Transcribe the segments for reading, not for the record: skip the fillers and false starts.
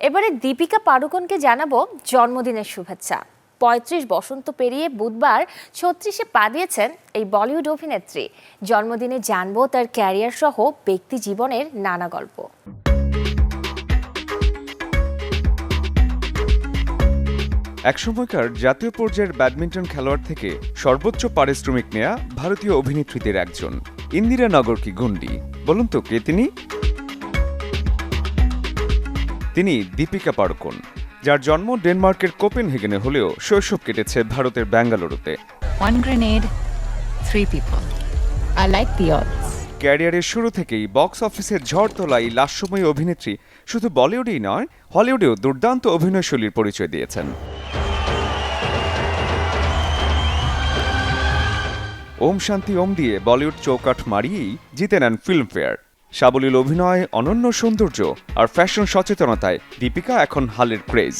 এবারে দীপিকা পাড়ুকোনকে জানাবো জন্মদিনের শুভেচ্ছা। ৩৫ বসন্ত পেরিয়ে বুধবার ৩৬-এ পা দিয়েছেন এই বলিউড অভিনেত্রী। জন্মদিনে জানবো তার ক্যারিয়ার সহ ব্যক্তি জীবনের নানা গল্প। একসময়কার জাতীয় পর্যায়ের ব্যাডমিন্টন খেলোয়াড় থেকে সর্বোচ্চ পারিশ্রমিক নেয়া ভারতীয় অভিনেত্রীদের একজন ইন্দিরা নগর কি গুন্ডি। বলুন তো কে তিনি? তিনি দীপিকা পাড়ুকোন, যার জন্ম ডেনমার্কের কোপেনহেগেনে হলেও শৈশব কেটেছে ভারতের বেঙ্গালুরুতে। One grenade, 3 people. I like the odds. ক্যারিয়ারের শুরু থেকেই বক্স অফিসে ঝড় তোলা এই লাস্যময়ী অভিনেত্রী শুধু বলিউডেই নয়, হলিউডেও দুর্দান্ত অভিনয়শৈলীর পরিচয় দিয়েছেন। ওম শান্তি ওম দিয়ে বলিউড চৌকাঠ মারিয়েই জিতে নেন ফিল্মফেয়ার। সাবলীল অভিনয়, অনন্য সৌন্দর্য আর ফ্যাশন সচেতনতায় দীপিকা এখন হালের ক্রেজ।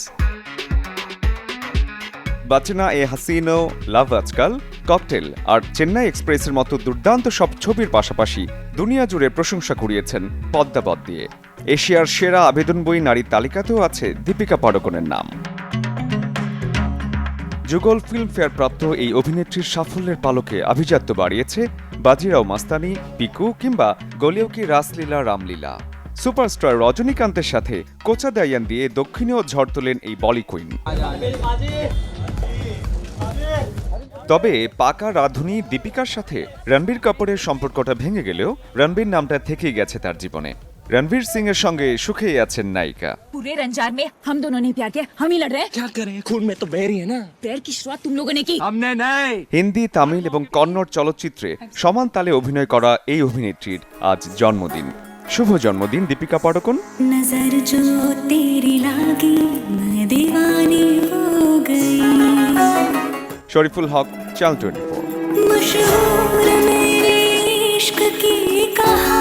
বাচনা এ হাসিনো, লাভ আজকাল, ককটেল আর চেন্নাই এক্সপ্রেসের মতো দুর্দান্ত সব ছবির পাশাপাশি দুনিয়া জুড়ে প্রশংসা কুড়িয়েছেন পদ্মাবত দিয়ে। এশিয়ার সেরা আবেদন বই নারীর তালিকাতেও আছে দীপিকা পাড়ুকোনের নাম। যুগল ফিল্মফেয়ার প্রাপ্ত এই অভিনেত্রীর সাফল্যের পালকে আভিজাত্য বাড়িয়েছে বাজিরাও মাস্তানি, পিকু কিংবা গলিও কি রাসলীলা রামলীলা। সুপারস্টার রজনীকান্তের সাথে কোচা দায়ান দিয়ে দক্ষিণেও ঝড় তোলেন এই বলি কুইন। তবে পাকা রাঁধুনি দীপিকার সাথে রণবীর কাপুরের সম্পর্কটা ভেঙে গেলেও রণবীর নামটা থেকেই গেছে তার জীবনে। রণবীর সিং এর সঙ্গে সুখেই আছেন নায়িকা। पूरे रंजार में हम दोनों ने प्यार किया, हम ही लड़ रहे हैं। क्या करें, खून में तो बैर ही है ना। पैर की शुरुआत तुम लोगों ने की। हमने नहीं। হিন্দি, তামিল এবং কন্নড় চলচ্চিত্রে সমান তালে অভিনয় করা এই অভিনেত্রীর আজ জন্মদিন। শুভ জন্মদিন দীপিকা পাড়ুকোন। नजर जो तेरी लागी मैं दीवानी हो गई। শরীফুল হক, চ্যানেল 24। मशहूर मेरे इश्क की कहानी।